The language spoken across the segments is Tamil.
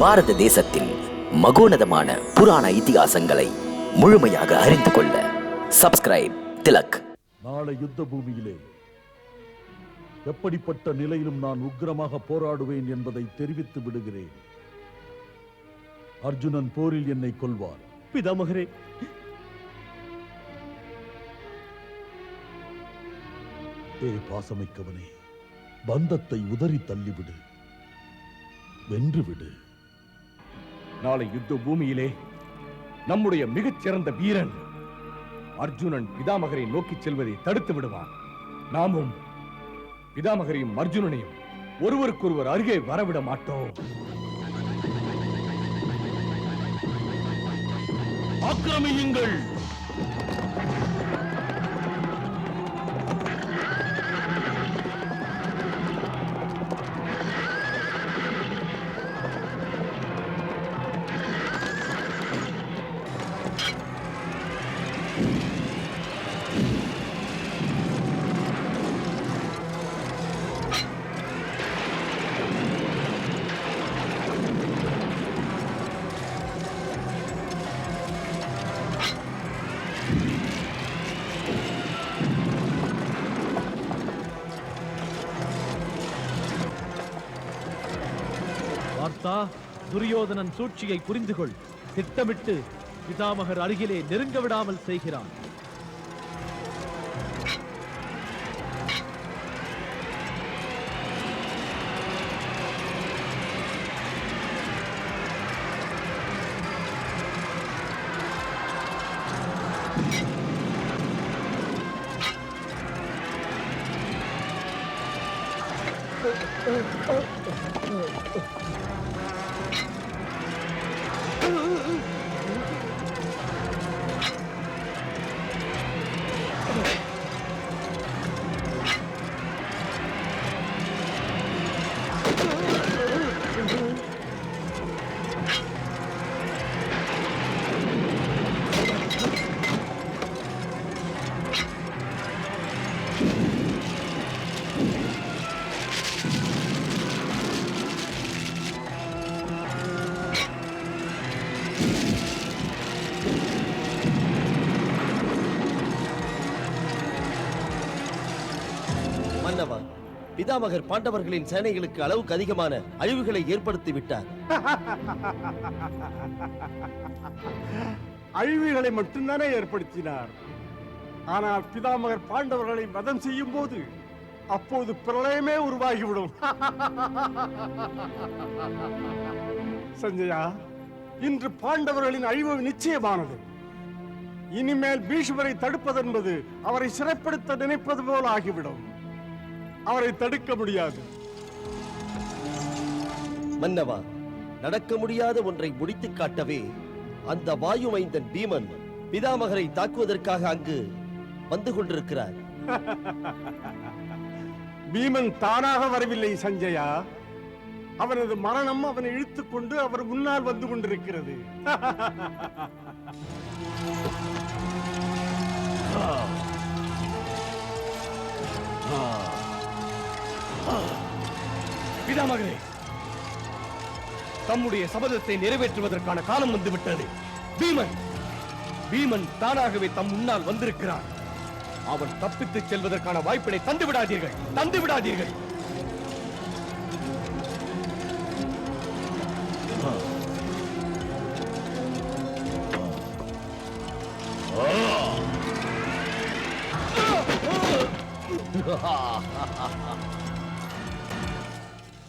பாரத தேசத்தின் மகோனதமான புராண இதிகாசங்களை முழுமையாக அறிந்து கொள்ள சப்ஸ்கிரைப் திலக். நாளை யுத்த பூமியிலே எப்படிப்பட்ட நிலையிலும் நான் உக்கிரமாக போராடுவேன் என்பதை தெரிவித்து விடுகிறேன். அர்ஜுனன் போரில் என்னை கொல்வார். பிதாமகரே, பாசமிக்கவனே, பந்தத்தை உதறி தள்ளிவிடு, வென்றுவிடு. நாளை யுத்த பூமியிலே நம்முடைய மிகச்சிறந்த வீரன் அர்ஜுனன் பிதாமகரை நோக்கி செல்வதை தடுத்து விடுவான். நாமும் பிதாமகரையும் அர்ஜுனனையும் ஒருவருக்கொருவர் அருகே வரவிட மாட்டோம். ஆக்கிரமியுங்கள். துரியோதனன் சூழ்ச்சியை புரிந்து கொள். திட்டமிட்டு பிதாமகர் அருகிலே நெருங்க விடாமல் செய்கிறான். பிதாமகர் பாண்டவர்களின் சேனைகளுக்கு அளவுக்கு அதிகமான அழிவுகளை ஏற்படுத்தி விட்டார். அழிவுகளை மட்டும்தானே ஏற்படுத்தினார். ஆனால் பிதாமகர் பாண்டவர்களை வதம் செய்யும் போது அப்போது பிரளயமே உருவாகிவிடும். சஞ்சயா, இன்று பாண்டவர்களின் அழிவு நிச்சயமானது. இனிமேல் பீஷ்மரை தடுப்பதென்பது அவரை சிறைப்படுத்த நினைப்பது போல் ஆகிவிடும். அவரை தடுக்க முடியாது. மன்னவா, நடக்க முடியாத ஒன்றை முடித்து காட்டவே அந்த வாயு மைந்தன் பீமன் பிதாமகரை தாக்குவதற்காக அங்கு வந்து கொண்டிருக்கிறார். பீமன் தானாக வரவில்லை சஞ்சயா. அவனது மரணம் அவனை இழுத்துக் கொண்டு அவர் முன்னால் வந்து கொண்டிருக்கிறது. பிதாமகரே, தம்முடைய சபதத்தை நிறைவேற்றுவதற்கான காலம் வந்துவிட்டது. பீமன் தானாகவே தம் முன்னால் வந்திருக்கிறான். அவன் தப்பித்துச் செல்வதற்கான வாய்ப்பினை தந்து விடாதீர்கள்.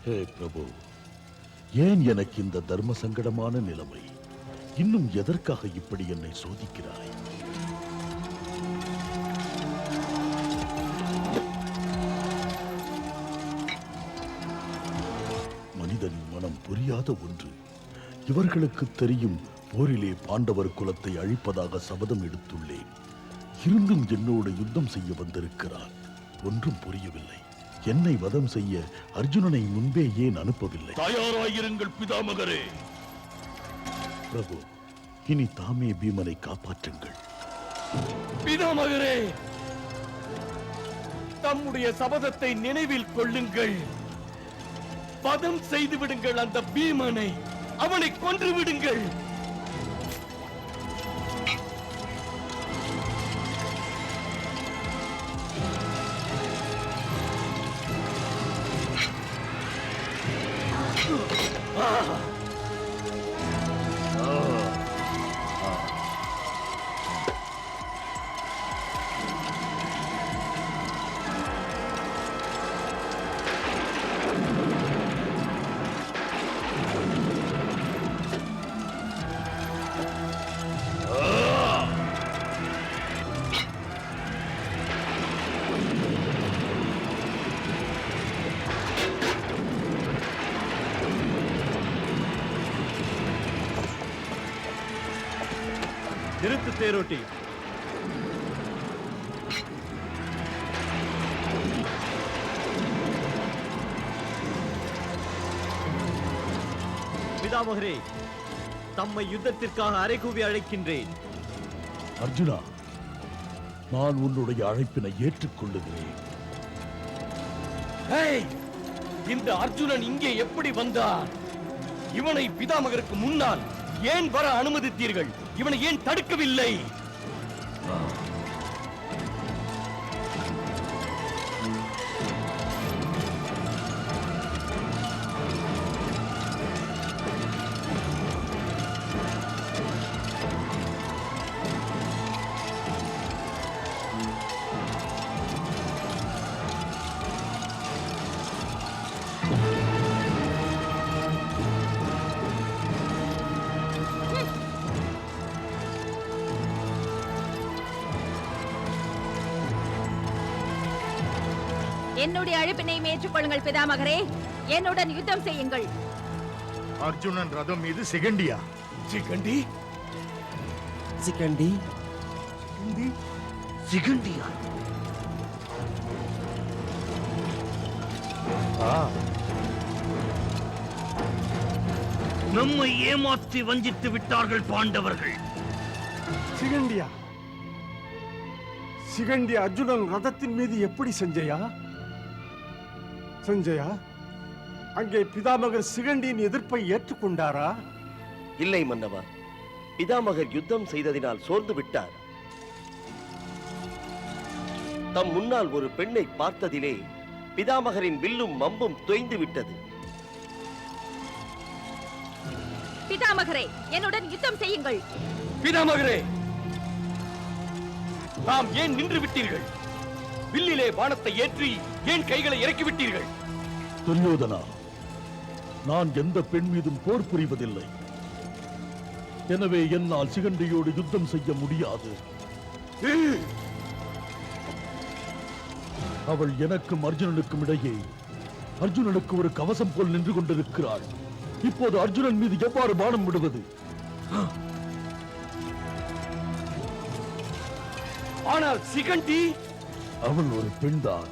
ஹே பிரபு, ஏன் எனக்கு இந்த தர்ம சங்கடமான நிலைமை? இன்னும் எதற்காக இப்படி என்னை சோதிக்கிறாய்? மனிதனின் மனம் புரியாத ஒன்று. இவர்களுக்கு தெரியும் போரிலே பாண்டவர் குலத்தை அழிப்பதாக சபதம் எடுத்துள்ளேன். இருந்தும் என்னோடு யுத்தம் செய்ய வந்திருக்கிறார். ஒன்றும் புரியவில்லை. என்னை வதம் செய்ய அர்ஜுனனை முன்பே ஏன் அனுப்பவில்லை? தயாராயிருங்கள் பிதாமகரே. பிரபு, இனி தாமே பீமனை காப்பாற்றுங்கள். பிதாமகரே, தம்முடைய சபதத்தை நினைவில் கொள்ளுங்கள். வதம் செய்து விடுங்கள் அந்த பீமனை. அவனை கொன்று விடுங்கள். நிறுத்து தேரோட்டி. பிதாமகரே, தம்மை யுத்தத்திற்காக அறைகூவி அழைக்கின்றேன். அர்ஜுனா, நான் உன்னுடைய அழைப்பினை ஏற்றுக்கொள்ளுகிறேன். ஏய், இந்த அர்ஜுனன் இங்கே எப்படி வந்தார்? இவனை பிதாமகருக்கு முன்னால் ஏன் வர அனுமதித்தீர்கள்? இவனை ஏன் தடுக்கவில்லை? என்னுடைய அழைப்பினை ஏற்றுக்கொள்ளுங்கள் பிதாமகரே. என்னுடன் யுத்தம் செய்யுங்கள். அர்ஜுனன் ரதம் மீது சிகண்டியா? சிகண்டி? சிகண்டி சிகண்டியா? நம்மை ஏமாற்றி வஞ்சித்து விட்டார்கள் பாண்டவர்கள். சிகண்டியா? சிகண்டி அர்ஜுனன் ரதத்தின் மீது எப்படி சஞ்சயா? சஞ்சயா, அங்கே பிதாமகர் சிகண்டியின் எதிர்ப்பை ஏற்றுக்கொண்டாரா? இல்லை மன்னவா, பிதாமகர் யுத்தம் செய்ததினால் சோர்ந்து விட்டார். தம் முன்னால் ஒரு பெண்ணை பார்த்ததிலே பிதாமகரின் வில்லும் மம்பும் தொய்ந்து விட்டது. பிதாமகரே, என்னுடன் யுத்தம் செய்யுங்கள். பிதாமகரே, நாம் ஏன் நின்று விட்டீர்கள்? வில்லிலே பாணத்தை ஏற்றி ஏன் கைகளை இறக்கி விட்டீர்கள்? துரியோதனா, நான் எந்த பெண் மீதும் போர் புரிவதில்லை. எனவே என்னால் சிகண்டியோடு யுத்தம் செய்ய முடியாது. அவள் எனக்கும் அர்ஜுனனுக்கும் இடையே அர்ஜுனனுக்கு ஒரு கவசம் போல் நின்று கொண்டிருக்கிறாள். இப்போது அர்ஜுனன் மீது எவ்வாறு பானம் விடுவது? ஆனால் சிகண்டி? அவள் ஒரு பெண்தான்.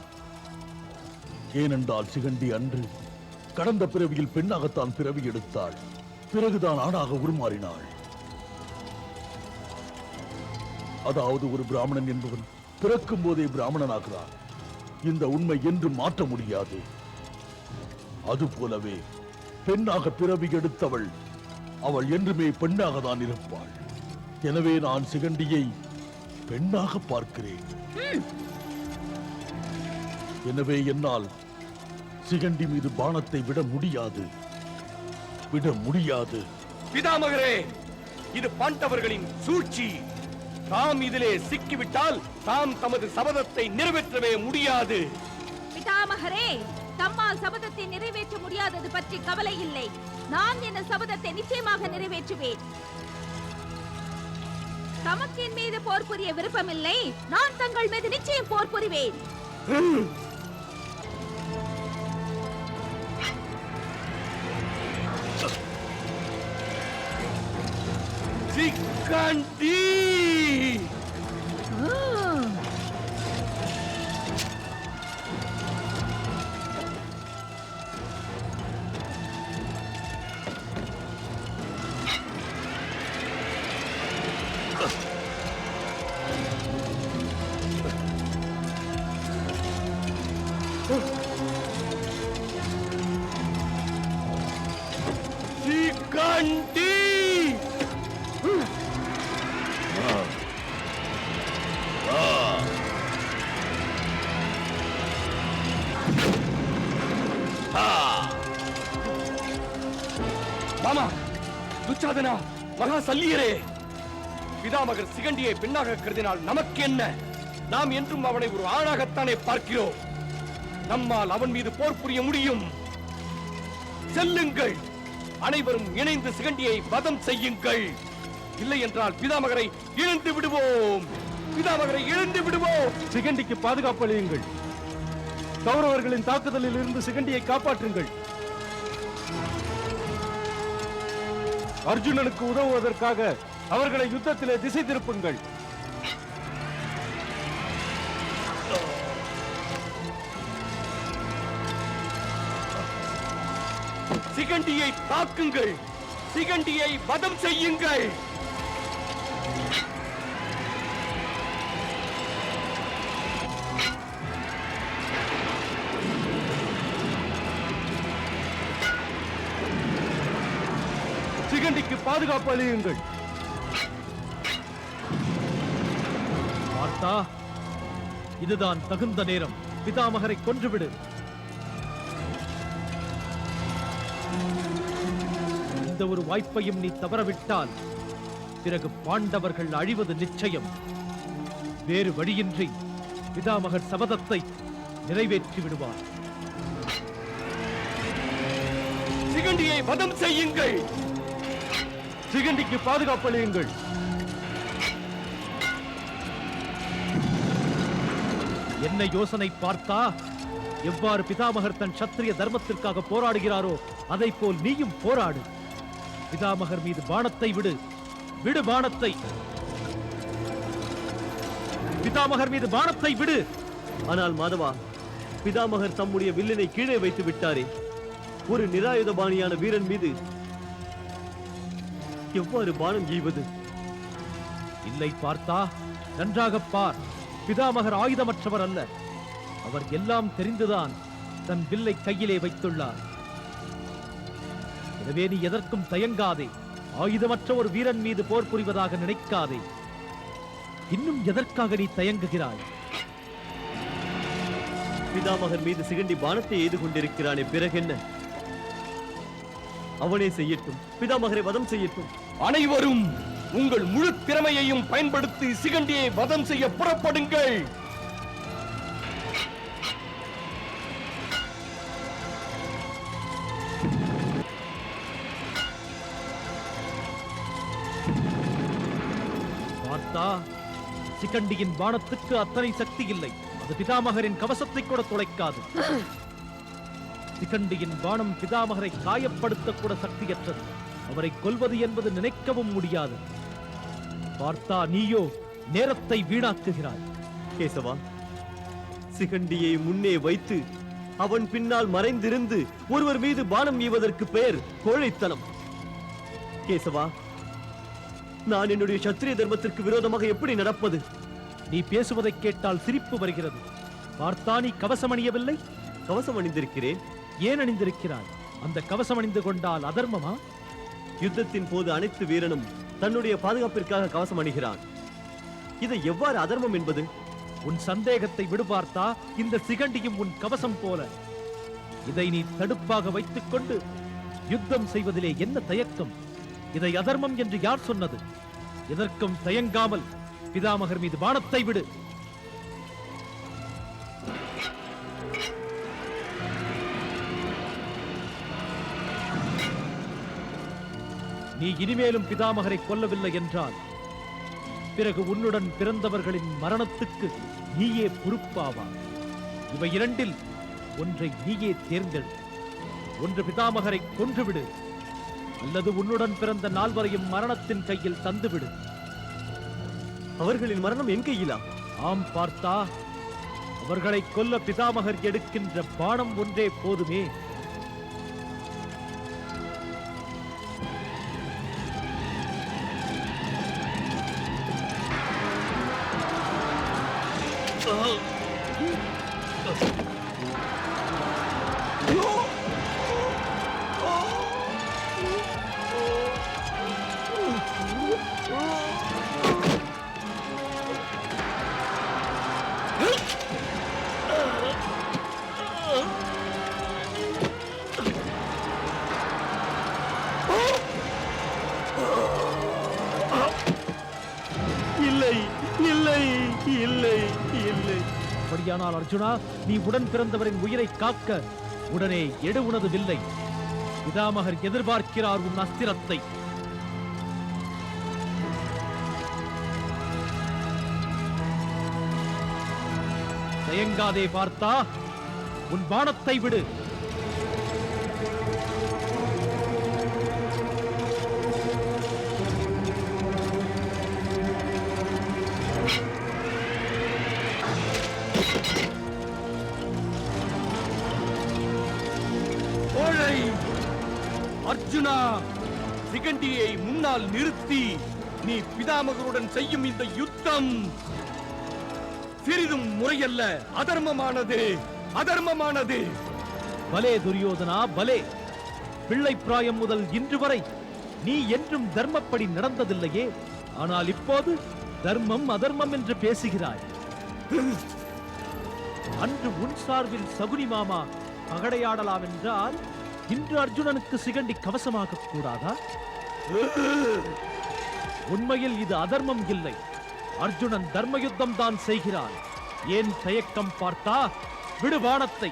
ஏனென்றால் சிகண்டி அன்று கடந்த பிறவியில் பெண்ணாகத்தான் பிறவி எடுத்தாள். பிறகுதான் ஆணாக உருமாறினாள். அதாவது ஒரு பிராமணன் என்பவன் பிறக்கும் போதே பிராமணனாகிறான். இந்த உண்மை என்று மாற்ற முடியாது. அதுபோலவே பெண்ணாக பிறவி எடுத்தவள் அவள் என்றுமே பெண்ணாக தான் இருப்பாள். எனவே நான் சிகண்டியை பெண்ணாக பார்க்கிறேன். எனவே என்னால் சிகண்டி மீது பாணத்தை விட முடியாது. பிதாமகரே, இது பாண்டவர்களின் சூழ்ச்சி. தாம் இதிலே சிக்கிவிட்டால் தாம் தமது சபதத்தை நிறைவேற்றவே முடியாது. பிதாமகரே, தம்மால் சபதத்தை நிறைவேற்ற முடியாதது பற்றி கவலை இல்லை. நான் என் சபதத்தை நிச்சயமாக நிறைவேற்றுவேன். தமக்கு என் மீது போர் புரிய விருப்பமில்லை. நான் தங்கள் மீது நிச்சயம் போர் புரிவேன். சிகண்டி! சிகண்டி! மாமா, துச்சாதனா, மகா சல்லியரே, பிதாமகர் சிகண்டியை பெண்ணாக கருதினால் நமக்கு என்ன? நாம் என்றும் அவனை ஒரு ஆணாகத்தானே பார்க்கிறோம். நம்மால் அவன் மீது போர் புரிய முடியும். செல்லுங்கள், அனைவரும் இணைந்து சிகண்டியை வதம் செய்யுங்கள். இல்லை என்றால் பிதாமகரை இழந்து விடுவோம். பிதாமகரை இழந்து விடுவோம். சிகண்டிக்கு பாதுகாப்பு அளியுங்கள். கௌரவர்களின் தாக்குதலில் இருந்து சிகண்டியை காப்பாற்றுங்கள். அர்ஜுனனுக்கு உதவுவதற்காக அவர்களை யுத்தத்திலே திசை திருப்புங்கள். சிகண்டியை தாக்குங்கள். சிகண்டியை வதம் செய்யுங்கள். சிகண்டிக்கு பாதுகாப்பு அளியுங்கள். பார்த்தா, இதுதான் தகுந்த நேரம். பிதாமகரை கொன்றுவிடு. இந்த ஒரு வாய்ப்பையும் நீ தவறவிட்டால் பிறகு பாண்டவர்கள் அழிவது நிச்சயம். வேறு வழியின்றி பிதாமகர் சபதத்தை நிறைவேற்றி விடுவார். சிகண்டியை வதம் செய்யுங்கள். சிகண்டிக்கு பாதுகாப்பு அளியுங்கள். என்ன யோசனை பார்த்தா? எவ்வாறு பிதாமகர் தன் சத்திரிய தர்மத்திற்காக போராடுகிறாரோ அதை போல் நீயும் போராடு. பிதாமகர் மீது பாணத்தை விடு. விடு பாணத்தை. பிதாமகர் மீது பாணத்தை விடு. ஆனால் மாதவா, பிதாமகர் தம்முடைய வில்லினை கீழே வைத்து விட்டாரே. ஒரு நிராயுதபாணியான வீரன் மீது எவ்வாறு பானம் ஈவது? இல்லை பார்த்தா, நன்றாக பார். பிதாமகர் ஆயுதமற்றவர் அல்ல. அவர் எல்லாம் தெரிந்துதான் தன் வில்லை கையிலே வைத்துள்ளார். எனவே நீ எதற்கும் தயங்காதே. ஆயுதமற்ற ஒரு வீரன் மீது போர் புரிவதாக நினைக்காதே. இன்னும் எதற்காக நீ தயங்குகிறாய்? பிதாமகர் மீது சிகண்டி பானத்தை எய்து கொண்டிருக்கிறானே, பிறகென்ன? அவனே செய்யட்டும். பிதாமகரை வதம் செய்யட்டும். அனைவரும் உங்கள் முழு திறமையையும் பயன்படுத்தி சிகண்டியை வதம் செய்ய புறப்படுங்கள். பார்த்தா, சிகண்டியின் பாணத்துக்கு அத்தனை சக்தி இல்லை. அது பிதாமகரின் கவசத்தை கூட துளைக்காது. சிகண்டியின் பாணம் பிதாமகரை காயப்படுத்த கூட சக்தியற்றது. அவரை கொல்வது என்பது நினைக்கவும் முடியாது. பார்த்தா, நீயோ நேரத்தை வீணாக்குகிறாய். கேசவா, சிகண்டியை முன்னே வைத்து அவன் பின்னால் மறைந்திருந்து ஒருவர் மீது பானம் ஈவதற்கு பெயர் கோழைத்தனம். கேசவா, நான் என்னுடைய சத்திரிய தர்மத்திற்கு விரோதமாக எப்படி நடப்பது? நீ பேசுவதை கேட்டால் சிரிப்பு வருகிறது. பார்த்தா, நீ கவசம் அணியவில்லை. கவசம் அணிந்திருக்கிறேன். ஏன் அணிந்திருக்கிறாய்? அந்த கவசம் அணிந்து கொண்டால் அதர்மமா? யுத்தத்தின் போது அனைத்து வீரனும் தன்னுடைய பாதுகாப்பிற்காக கவசம் அணிகிறான். இதை எவ்வாறு அதர்மம் என்பது? உன் சந்தேகத்தை விடு பார்த்தா. இந்த சிகண்டியும் உன் கவசம் போல. இதை நீ தடுப்பாக வைத்துக் கொண்டு யுத்தம் செய்வதிலே என்ன தயக்கம்? இதை அதர்மம் என்று யார் சொன்னது? எதற்கும் தயங்காமல் பிதாமகர் மீது பாணத்தை விடு. நீ இனிமேலும் பிதாமகரை கொல்லவில்லை என்றால் பிறகு உன்னுடன் பிறந்தவர்களின் மரணத்துக்கு நீயே பொறுப்பாவாய். இவை இரண்டில் ஒன்றை நீயே தேர்ந்தெடு. ஒன்று பிதாமகரை கொன்றுவிடு, அல்லது உன்னுடன் பிறந்த நால்வரையும் மரணத்தின் கையில் தந்துவிடு. அவர்களின் மரணம் என் கையிலா? ஆம் பார்த்தா, அவர்களை கொல்ல பிதாமகர் எடுக்கின்ற பானம் ஒன்றே போதுமே. இல்லை இல்லை. அப்படியானால் அர்ஜுனா, நீ உடன் பிறந்தவரின் உயிரை காக்க உடனே எடு உனது வில்லை. பிதாமகர் எதிர்பார்க்கிறார் உன் அஸ்திரத்தை. தயங்காதே பார்த்தா, உன் பாணத்தை விடு. கோழை அர்ஜுனா, சிகண்டியை முன்னால் நிறுத்தி நீ பிதாமகருடன் செய்யும் இந்த யுத்தம் சிறிதும் முறையல்ல, அதர்மமானது, அதர்மமானது. பலே துரியோதனா, பலே. பிள்ளை பிராயம் முதல் இன்று வரை நீ என்றும் தர்மப்படி நடந்ததில்லையே. ஆனால் இப்போது தர்மம் அதர்மம் என்று பேசுகிறாய். அன்று உன் சார்பில் சகுனி மாமா பகடையாடலாம் என்றால் இன்று அர்ஜுனனுக்கு சிகண்டி கவசமாக கூடாதா? உண்மையில் இது அதர்மம் இல்லை. அர்ஜுனன் தர்ம யுத்தம் தான் செய்கிறான். ஏன் தயக்கம் பார்த்தா? விடு பாணத்தை.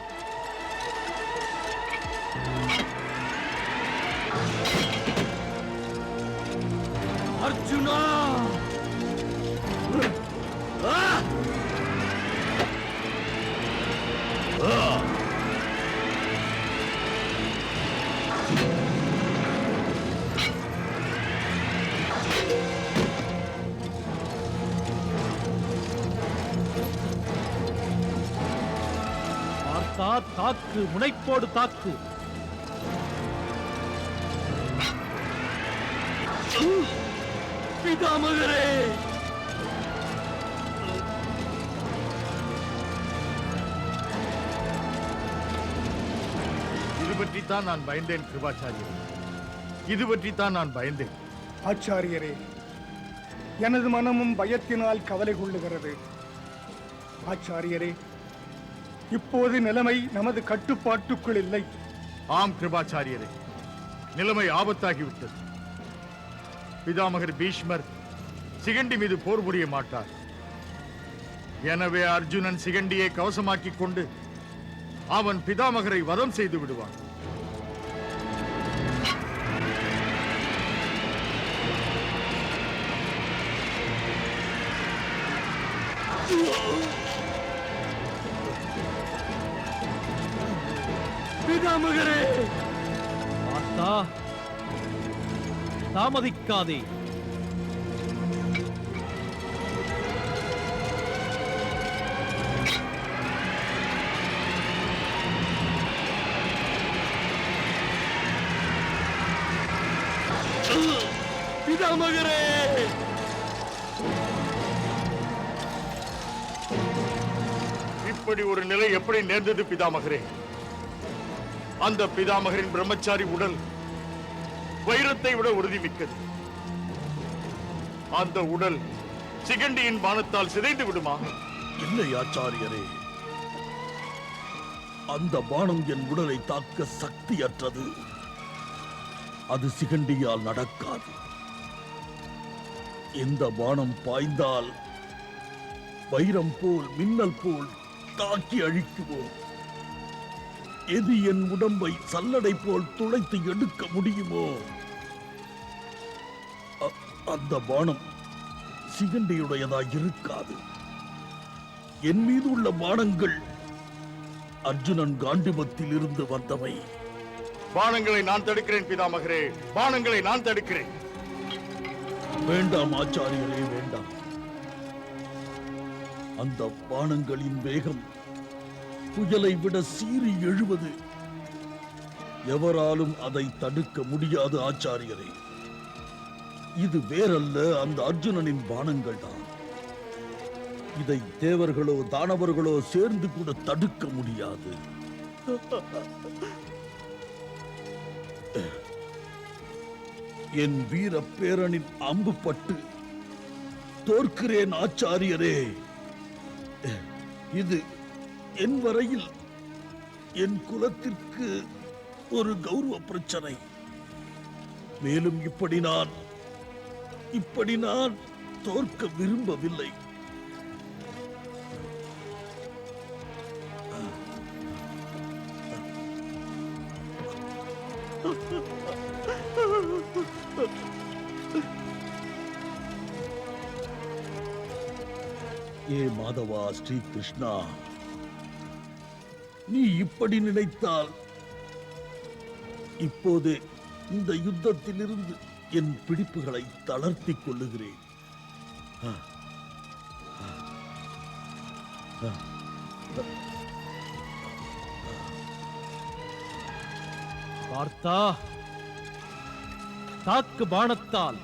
அர்ஜுனா, பார்த்தா தாக்கு, முனைப்போடு தாக்கு. பிதாமகரே, இது பற்றித்தான் நான் பயந்தேன் கிருபாச்சாரியரே. இது பற்றித்தான் நான் பயந்தேன். ஆச்சாரியரே, எனது மனமும் பயத்தினால் கவலை கொள்ளுகிறது. ஆச்சாரியரே, இப்போது நிலைமை நமது கட்டுப்பாட்டுக்குள் இல்லை. ஆம் கிருபாச்சாரியரே, நிலைமை ஆபத்தாகிவிட்டது. பிதாமகர் பீஷ்மர் சிகண்டி மீது போர் புரிய மாட்டார். எனவே அர்ஜுனன் சிகண்டியை கவசமாக்கிக் கொண்டு அவன் பிதாமகரை வதம் செய்து விடுவான். பிதாமகரே, பார்த்தா, தாமதிக்காதே. பிதாமகரே, இப்படி ஒரு நிலை எப்படி நேர்ந்தது பிதாமகரே? அந்த பிதாமகரின் பிரம்மச்சாரி உடல் வைரத்தை விட உறுதிமிக்கது. அந்த உடல் சிகண்டியின் பானத்தால் சிதைந்து விடுமா? இல்லை ஆச்சாரியரே, அந்த பானம் என் உடலை தாக்க சக்தியற்றது. அது சிகண்டியால் நடக்காது. இந்த பானம் பாய்ந்தால் வைரம் போல், மின்னல் போல் தாக்கி அழிக்குமோ? எது என் உடம்பை சல்லடை போல் துளைத்து எடுக்க முடியுமோ? அந்த பானம் சிகண்டியுடையதாய் இருக்காது. என் மீது உள்ள பானங்கள் அர்ஜுனன் காண்டிபத்தில் இருந்து வந்தவை. பானங்களை நான் தடுக்கிறேன் பிதாமகரே, பானங்களை நான் தடுக்கிறேன். வேண்டாம் ஆச்சாரியரே, வேண்டாம். அந்த பானங்களின் வேகம் புயலை விட சீறி எழுவது. எவராலும் அதை தடுக்க முடியாது ஆச்சாரியரே. இது வேறல்ல, அந்த அர்ஜுனனின் பானங்கள் தான். இதை தேவர்களோ தானவர்களோ சேர்ந்து கூட தடுக்க முடியாது. என் வீர பேரனின் அம்பு பட்டு தோற்கிறேன் ஆச்சாரியரே. இது என் வரையில் என் குலத்திற்கு ஒரு கௌரவ பிரச்சனை. மேலும் இப்படி நான் தோற்க விரும்பவில்லை. ஏ மாதவா, ஸ்ரீ கிருஷ்ணா, நீ இப்படி நினைத்தால் இப்போதே இந்த யுத்தத்திலிருந்து என் பிடிப்புகளை தளர்த்திக் கொள்ளுகிறேன். பார்த்தா தாக்கு பாணத்தால்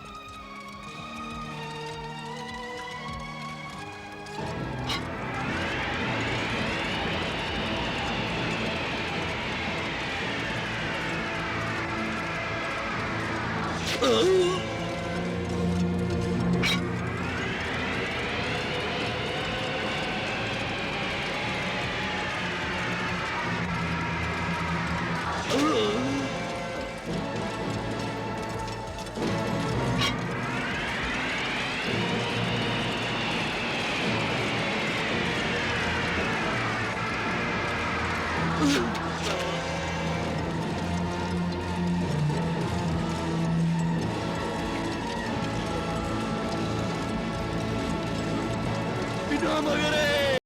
பிதாமகரே,